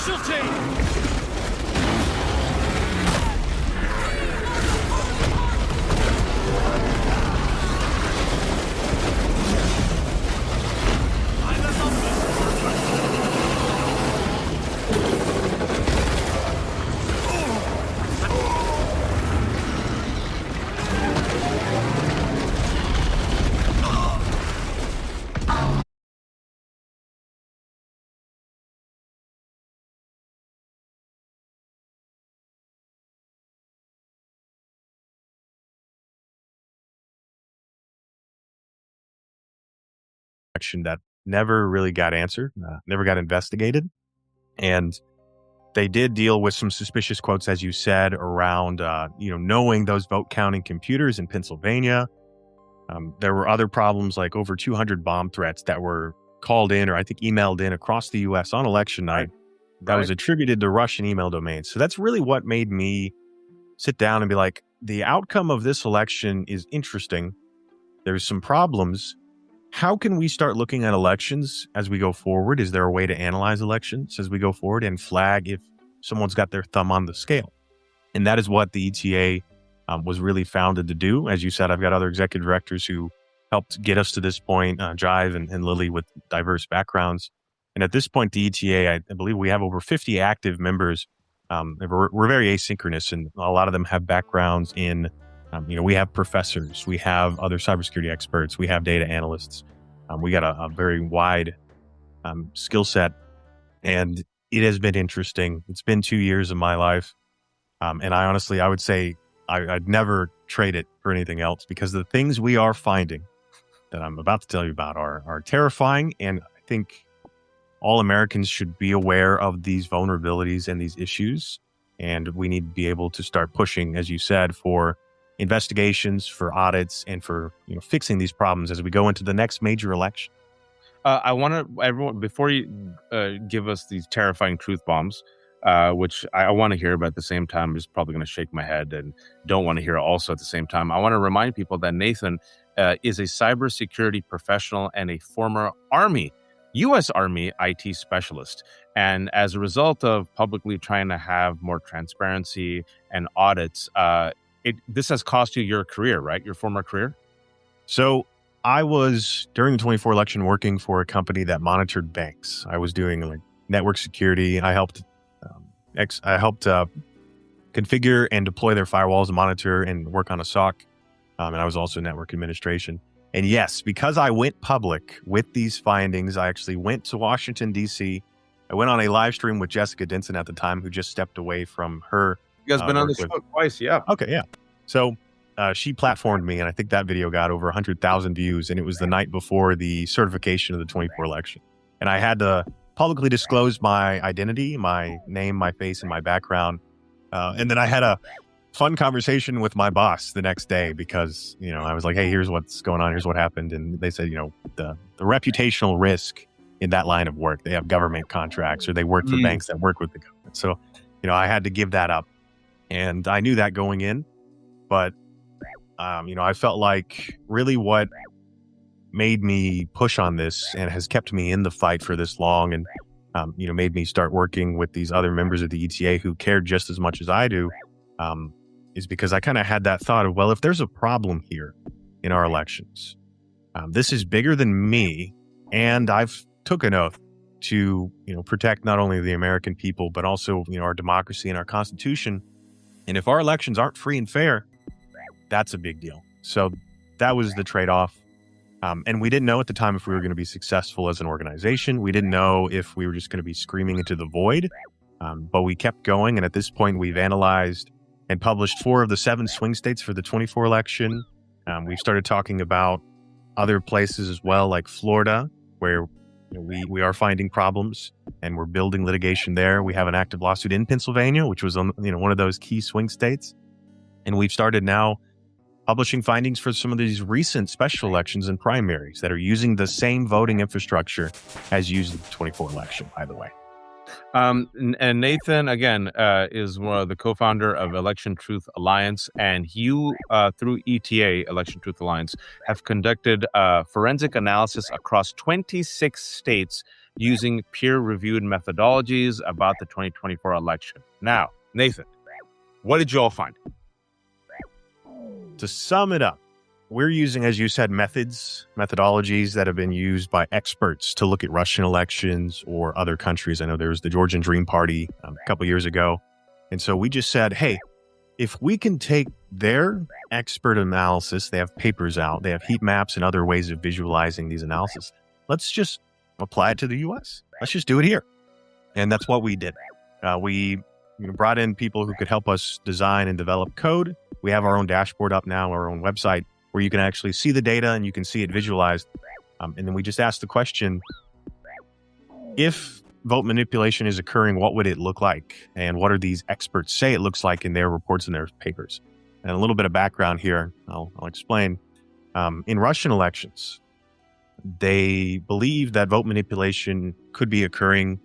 casualty! That never really got answered, never got investigated. And they did deal with some suspicious quotes, as you said, around, knowing those vote counting computers in Pennsylvania. There were other problems like over 200 bomb threats that were called in or I think emailed in across the U.S. on election night that was attributed to Russian email domains. So that's really what made me sit down and be like, the outcome of this election is interesting. There's some problems. How can we start looking at elections as we go forward? Is there a way to analyze elections as we go forward and flag if someone's got their thumb on the scale? And that is what the ETA was really founded to do. As you said, I've got other executive directors who helped get us to this point, Jive and Lily with diverse backgrounds. And at this point, the ETA, I believe we have over 50 active members. We're very asynchronous, and a lot of them have backgrounds in we have professors, we have other cybersecurity experts, we have data analysts. We got a very wide skill set, and it has been interesting. It's been 2 years of my life. And I would say I'd never trade it for anything else, because the things we are finding that I'm about to tell you about are terrifying. And I think all Americans should be aware of these vulnerabilities and these issues. And we need to be able to start pushing, as you said, for investigations, for audits, and for fixing these problems as we go into the next major election. I want to, everyone, before you give us these terrifying truth bombs, which I want to hear, but at the same time, I'm just probably going to shake my head and don't want to hear also at the same time. I want to remind people that Nathan is a cybersecurity professional and a former U.S. Army IT specialist. And as a result of publicly trying to have more transparency and audits, this has cost you your career, right? Your former career? So I was, during the 24 election, working for a company that monitored banks. I was doing like network security. I helped configure and deploy their firewalls and monitor and work on a SOC. And I was also network administration. And yes, because I went public with these findings, I actually went to Washington, D.C. I went on a live stream with Jessica Denson at the time, who just stepped away from her. You guys been on the show twice, yeah. Okay, yeah. So she platformed me, and I think that video got over 100,000 views, and it was the night before the certification of the 24 election. And I had to publicly disclose my identity, my name, my face, and my background. And then I had a fun conversation with my boss the next day, because, I was like, hey, here's what's going on. Here's what happened. And they said, the reputational risk in that line of work, they have government contracts or they work for banks that work with the government. So, I had to give that up. And I knew that going in, but, I felt like really what made me push on this and has kept me in the fight for this long and, made me start working with these other members of the ETA who cared just as much as I do, is because I kind of had that thought of, well, if there's a problem here in our elections, this is bigger than me. And I've took an oath to, protect not only the American people, but also, our democracy and our Constitution. And if our elections aren't free and fair, that's a big deal. So that was the trade-off. And we didn't know at the time if we were going to be successful as an organization. We didn't know if we were just going to be screaming into the void, but we kept going. And at this point, we've analyzed and published 4 of the 7 swing states for the 24 election. We've started talking about other places as well, like Florida, where we are finding problems and we're building litigation there. We have an active lawsuit in Pennsylvania, which was one of those key swing states. And we've started now publishing findings for some of these recent special elections and primaries that are using the same voting infrastructure as used in the 24 election, by the way. And Nathan, again, is one of the co-founder of Election Truth Alliance, and you, through ETA, Election Truth Alliance, have conducted forensic analysis across 26 states using peer-reviewed methodologies about the 2024 election. Now, Nathan, what did you all find? To sum it up, we're using, as you said, methodologies that have been used by experts to look at Russian elections or other countries. I know there was the Georgian Dream Party a couple years ago. And so we just said, hey, if we can take their expert analysis, they have papers out, they have heat maps and other ways of visualizing these analyses. Let's just apply it to the US. Let's just do it here. And that's what we did. We brought in people who could help us design and develop code. We have our own dashboard up now, our own website, where you can actually see the data and you can see it visualized. And then we just asked the question, if vote manipulation is occurring, what would it look like? And what are these experts say it looks like in their reports and their papers? And a little bit of background here, I'll explain. In Russian elections, they believe that vote manipulation could be occurring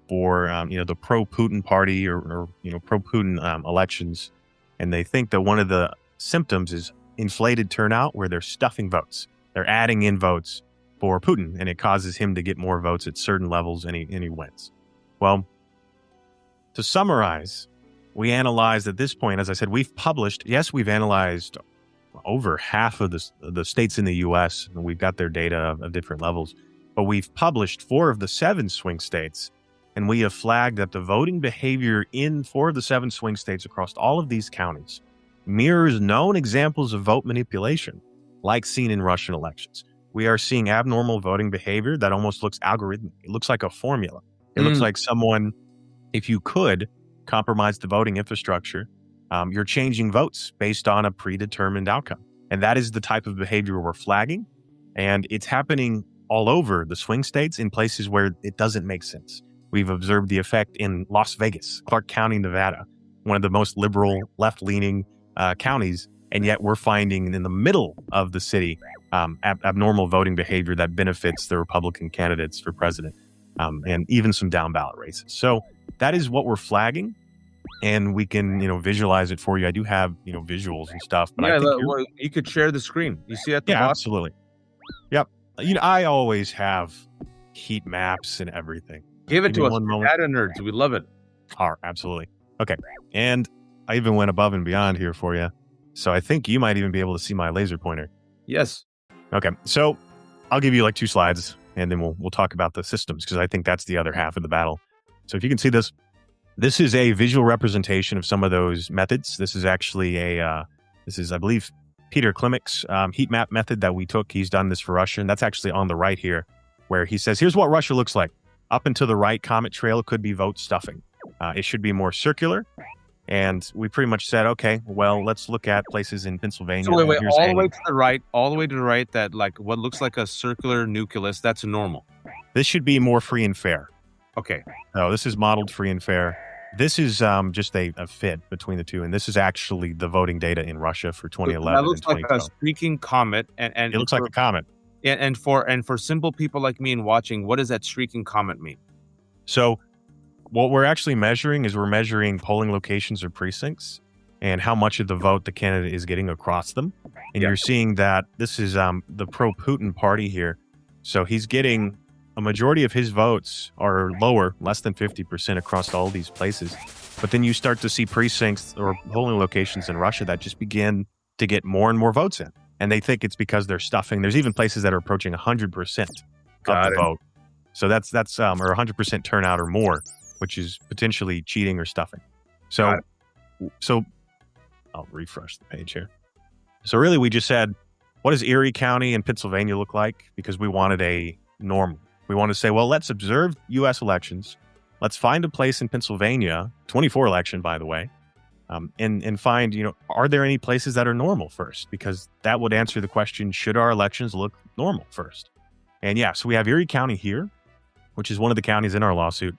for the pro-Putin party or pro-Putin elections. And they think that one of the symptoms is inflated turnout, where they're stuffing votes. They're adding in votes for Putin, and it causes him to get more votes at certain levels, and he wins. Well, to summarize, we analyzed at this point, as I said, we've analyzed over half of the states in the U.S., and we've got their data of different levels, but we've published 4 of the 7 swing states, and we have flagged that the voting behavior in 4 of the 7 swing states across all of these counties mirrors known examples of vote manipulation, like seen in Russian elections. We are seeing abnormal voting behavior that almost looks algorithmic. It looks like a formula. It looks like someone, if you could compromise the voting infrastructure, you're changing votes based on a predetermined outcome. And that is the type of behavior we're flagging. And it's happening all over the swing states in places where it doesn't make sense. We've observed the effect in Las Vegas, Clark County, Nevada, one of the most liberal, left-leaning counties. And yet we're finding in the middle of the city abnormal voting behavior that benefits the Republican candidates for president, and even some down ballot races. So that is what we're flagging, and we can visualize it for you. I do have visuals and stuff, but I think you could share the screen. You see at the bottom? Absolutely. Yep. I always have heat maps and everything. Give it to us, data nerds. We love it. Absolutely. Okay, and I even went above and beyond here for you. So I think you might even be able to see my laser pointer. Yes. Okay. So I'll give you like 2 slides, and then we'll talk about the systems, because I think that's the other half of the battle. So if you can see this, this is a visual representation of some of those methods. This is actually I believe, Peter Klimek's heat map method that we took. He's done this for Russia, and that's actually on the right here, where he says, here's what Russia looks like. Up and to the right, Comet Trail could be vote stuffing. It should be more circular. And we pretty much said, okay, well, let's look at places in Pennsylvania. So wait, all the way to the right, that like what looks like a circular nucleus, that's normal. This should be more free and fair. Okay. No, this is modeled free and fair. This is just a fit between the two, and this is actually the voting data in Russia for 2011. That looks like a streaking comet, and it looks like a comet. And for simple people like me and watching, what does that streaking comet mean? So what we're actually measuring is we're measuring polling locations or precincts and how much of the vote the candidate is getting across them. And you're seeing that this is the pro-Putin party here. So he's getting a majority of his votes are lower, less than 50% across all these places. But then you start to see precincts or polling locations in Russia that just begin to get more and more votes in. And they think it's because they're stuffing. There's even places that are approaching 100% of the vote. So that's or 100% turnout or more, which is potentially cheating or stuffing. So I'll refresh the page here. So really we just said, what does Erie County in Pennsylvania look like? Because we wanted a normal. We want to say, well, let's observe U.S. elections. Let's find a place in Pennsylvania, 24 election, by the way, and find, are there any places that are normal first? Because that would answer the question, should our elections look normal first? And so we have Erie County here, which is one of the counties in our lawsuit.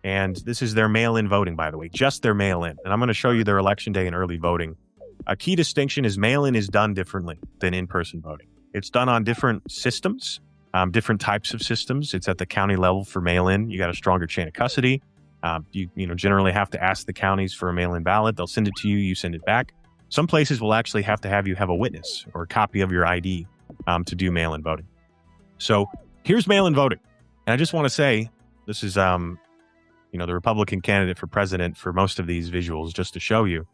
And this is their mail-in voting, by the way, just their mail-in. And I'm going to show you their election day and early voting. A key distinction is mail-in is done differently than in-person voting. It's done on different systems, different types of systems. It's at the county level for mail-in. You got a stronger chain of custody. You generally have to ask the counties for a mail-in ballot. They'll send it to you. You send it back. Some places will actually have to have you have a witness or a copy of your ID to do mail-in voting. So here's mail-in voting. And I just want to say, this is, the Republican candidate for president for most of these visuals, just to show you.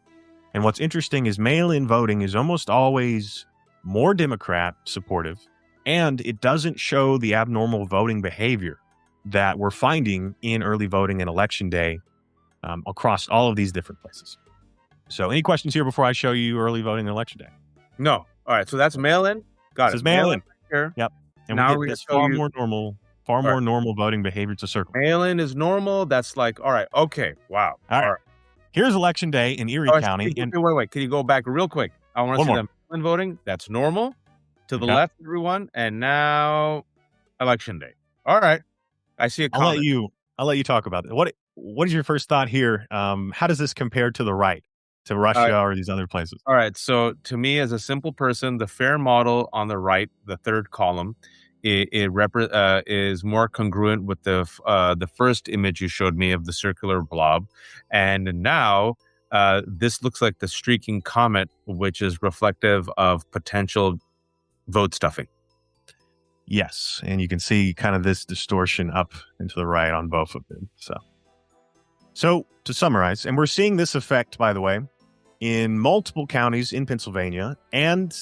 And what's interesting is mail-in voting is almost always more Democrat supportive, and it doesn't show the abnormal voting behavior that we're finding in early voting and election day across all of these different places. So any questions here before I show you early voting and election day? No. All right. So that's mail-in. Got This it. is mail-in. Here. Yep. And Now we we're get gonna this show far you- more normal voting behavior to circle. Mail-in is normal. That's like, all right. Okay. Wow. All right. Here's election day in Erie Oh, County. Wait. Can you go back real quick? I want to One see more. the mail-in voting. That's normal. To the Okay. left, everyone. And now election day. All right. I see a I'll comment. let you talk about it. What is your first thought here? How does this compare to the right, to Russia or these other places? All right. So to me, as a simple person, the fair model on the right, the third column, is more congruent with the first image you showed me of the circular blob, and now this looks like the streaking comet, which is reflective of potential vote stuffing. Yes, and you can see kind of this distortion up and to the right on both of them. So to summarize, and we're seeing this effect, by the way, in multiple counties in Pennsylvania and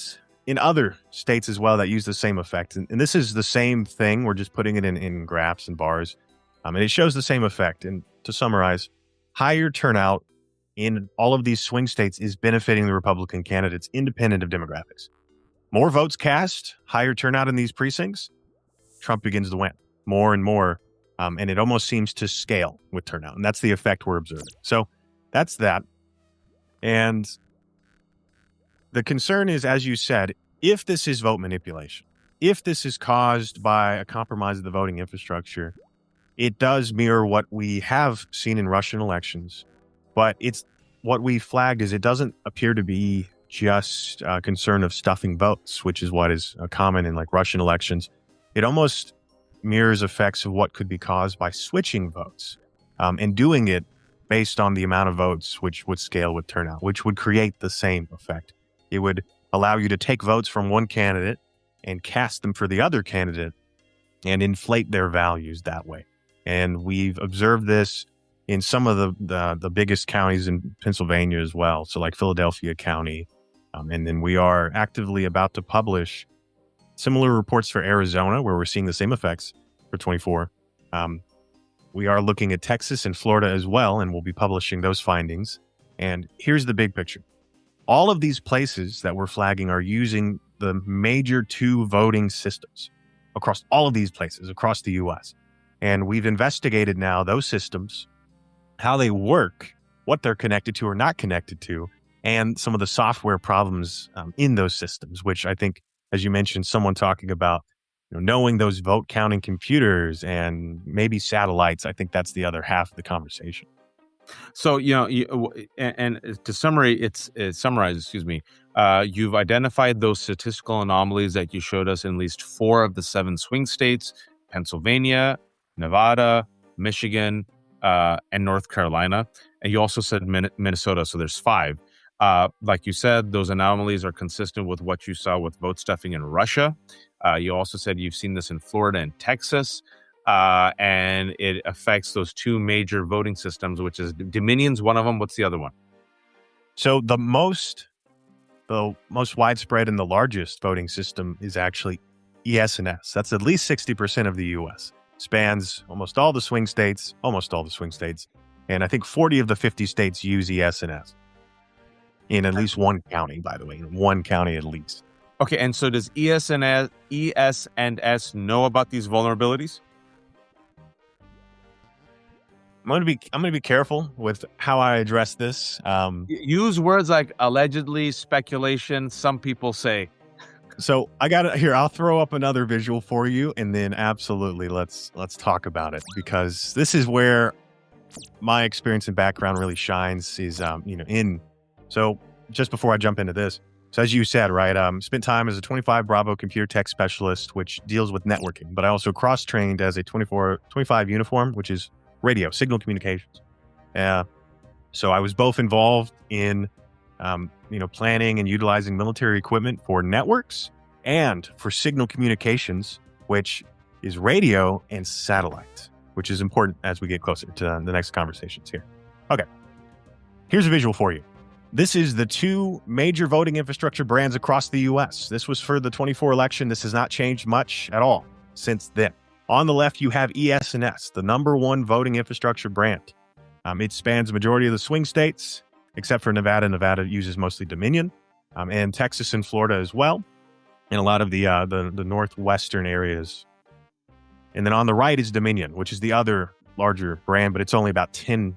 in other states as well that use the same effect. And this is the same thing. We're just putting it in graphs and bars. And it shows the same effect. And to summarize, higher turnout in all of these swing states is benefiting the Republican candidates independent of demographics. More votes cast, higher turnout in these precincts, Trump begins to win more and more. And it almost seems to scale with turnout. And that's the effect we're observing. So that's that. And the concern is, as you said, if this is vote manipulation, if this is caused by a compromise of the voting infrastructure, it does mirror what we have seen in Russian elections. But it's what we flagged is it doesn't appear to be just a concern of stuffing votes, which is what is common in like Russian elections. It almost mirrors effects of what could be caused by switching votes and doing it based on the amount of votes, which would scale with turnout, which would create the same effect. It would allow you to take votes from one candidate and cast them for the other candidate and inflate their values that way. And we've observed this in some of the biggest counties in Pennsylvania as well. So like Philadelphia County. And then we are actively about to publish similar reports for Arizona, where we're seeing the same effects for 24. We are looking at Texas and Florida as well, and we'll be publishing those findings. And here's the big picture. All of these places that we're flagging are using the major two voting systems across all of these places across the U.S. And we've investigated now those systems, how they work, what they're connected to or not connected to, and some of the software problems in those systems, which I think, as you mentioned, someone talking about knowing those vote counting computers and maybe satellites. I think that's the other half of the conversation. So, and to summarize, you've identified those statistical anomalies that you showed us in at least 4 of the 7 swing states: Pennsylvania, Nevada, Michigan, and North Carolina. And you also said Minnesota, so there's 5. Like you said, those anomalies are consistent with what you saw with vote stuffing in Russia. You also said you've seen this in Florida and Texas. And it affects those 2 major voting systems, which is Dominion's one of them. What's the other one? So the most widespread and the largest voting system is actually ES&S. That's at least 60% of the U.S. Spans almost all the swing states. And I think 40 of the 50 states use ES&S in at least one county, by the way, in one county at least. Okay, and so does ES&S know about these vulnerabilities? I'm gonna be careful with how I address this. Use words like allegedly, speculation. Some people say. So I got it here. I'll throw up another visual for you, and then absolutely let's talk about it, because this is where my experience and background really shines. Is So just before I jump into this, so as you said, right, spent time as a 25 Bravo computer tech specialist, which deals with networking, but I also cross-trained as a 25 uniform, which is radio, signal communications. So I was both involved in, planning and utilizing military equipment for networks and for signal communications, which is radio and satellite, which is important as we get closer to the next conversations here. Okay, here's a visual for you. This is the two major voting infrastructure brands across the U.S. This was for the 24 election. This has not changed much at all since then. On the left, you have ES&S, the number one voting infrastructure brand. It spans the majority of the swing states, except for Nevada. Nevada uses mostly Dominion, and Texas and Florida as well, and a lot of the northwestern areas. And then on the right is Dominion, which is the other larger brand, but it's only about 10%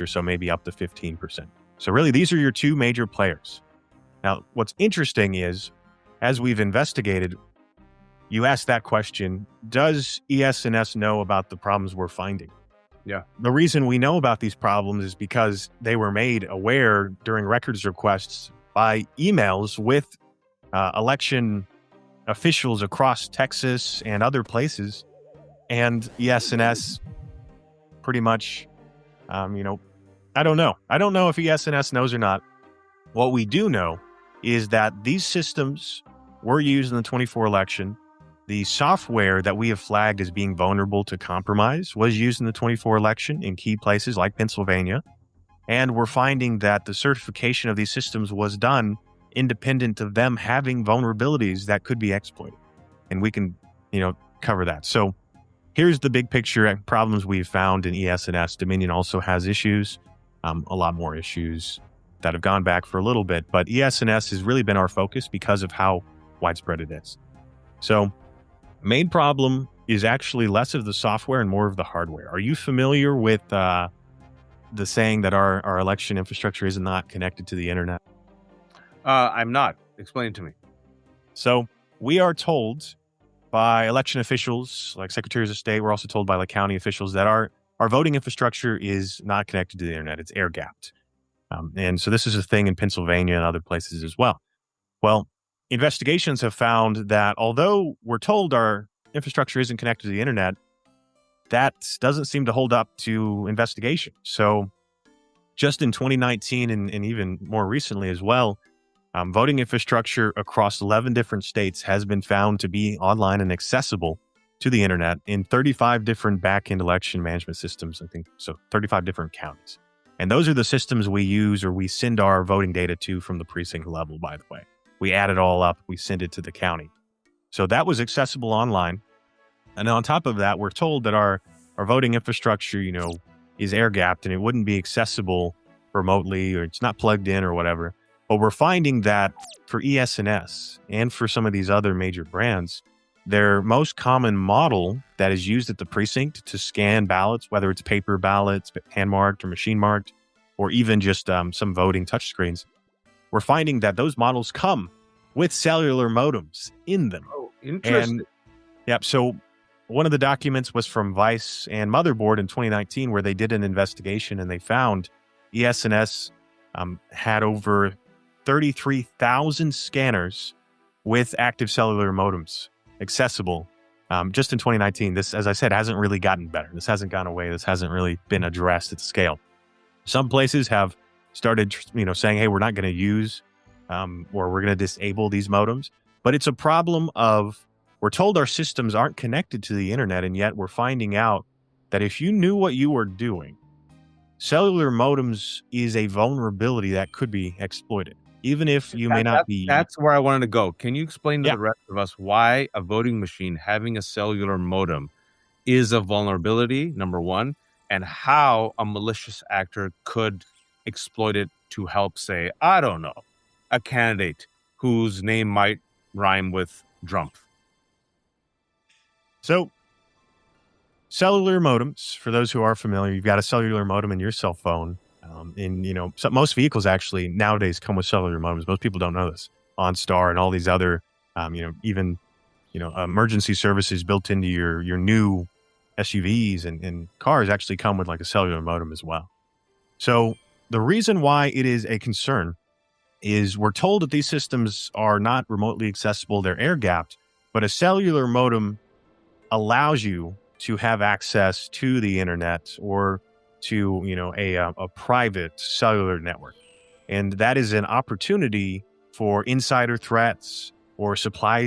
or so, maybe up to 15%. So really, these are your two major players. Now, what's interesting is, as we've investigated, you asked that question, does ES&S know about the problems we're finding? Yeah. The reason we know about these problems is because they were made aware during records requests by emails with election officials across Texas and other places. And ES&S pretty much, I don't know. I don't know if ES&S knows or not. What we do know is that these systems were used in the 24 election. The software that we have flagged as being vulnerable to compromise was used in the 24 election in key places like Pennsylvania. And we're finding that the certification of these systems was done independent of them having vulnerabilities that could be exploited. And we can, cover that. So here's the big picture problems we've found in ES&S. Dominion also has issues. A lot more issues that have gone back for a little bit, but ES&S has really been our focus because of how widespread it is. So main problem is actually less of the software and more of the hardware. Are you familiar with the saying that our election infrastructure is not connected to the internet? I'm not. Explain it to me. So we are told by election officials like secretaries of state, we're also told by county officials that our voting infrastructure is not connected to the internet. It's air gapped. And so this is a thing in Pennsylvania and other places as well. Well, investigations have found that although we're told our infrastructure isn't connected to the internet, that doesn't seem to hold up to investigation. So just in 2019 and even more recently as well, voting infrastructure across 11 different states has been found to be online and accessible to the internet in 35 different back-end election management systems, I think. So 35 different counties. And those are the systems we use or we send our voting data to from the precinct level, by the way. We add it all up, we send it to the county. So that was accessible online. And on top of that, we're told that our voting infrastructure, is air-gapped and it wouldn't be accessible remotely or it's not plugged in or whatever. But we're finding that for ES&S and for some of these other major brands, their most common model that is used at the precinct to scan ballots, whether it's paper ballots, hand-marked or machine-marked, or even just some voting touchscreens, we're finding that those models come with cellular modems in them. Oh, interesting. So one of the documents was from Vice and Motherboard in 2019, where they did an investigation and they found ES&S had over 33,000 scanners with active cellular modems accessible just in 2019. This, as I said, hasn't really gotten better. This hasn't gone away. This hasn't really been addressed at scale. Some places have started, saying, hey, we're not going to use or we're going to disable these modems. But it's a problem of, we're told our systems aren't connected to the internet, and yet we're finding out that if you knew what you were doing, cellular modems is a vulnerability that could be exploited. Even if you may not be... That's where I wanted to go. Can you explain to the rest of us why a voting machine having a cellular modem is a vulnerability, number one, and how a malicious actor could exploit it to help, say, I don't know, a candidate whose name might rhyme with Drumpf? So, cellular modems, for those who are familiar, you've got a cellular modem in your cell phone. Most vehicles actually nowadays come with cellular modems. Most people don't know this. OnStar and all these other, emergency services built into your new SUVs and cars actually come with a cellular modem as well. So the reason why it is a concern is we're told that these systems are not remotely accessible. They're air gapped, but a cellular modem allows you to have access to the internet or to, a private cellular network. And that is an opportunity for insider threats or supply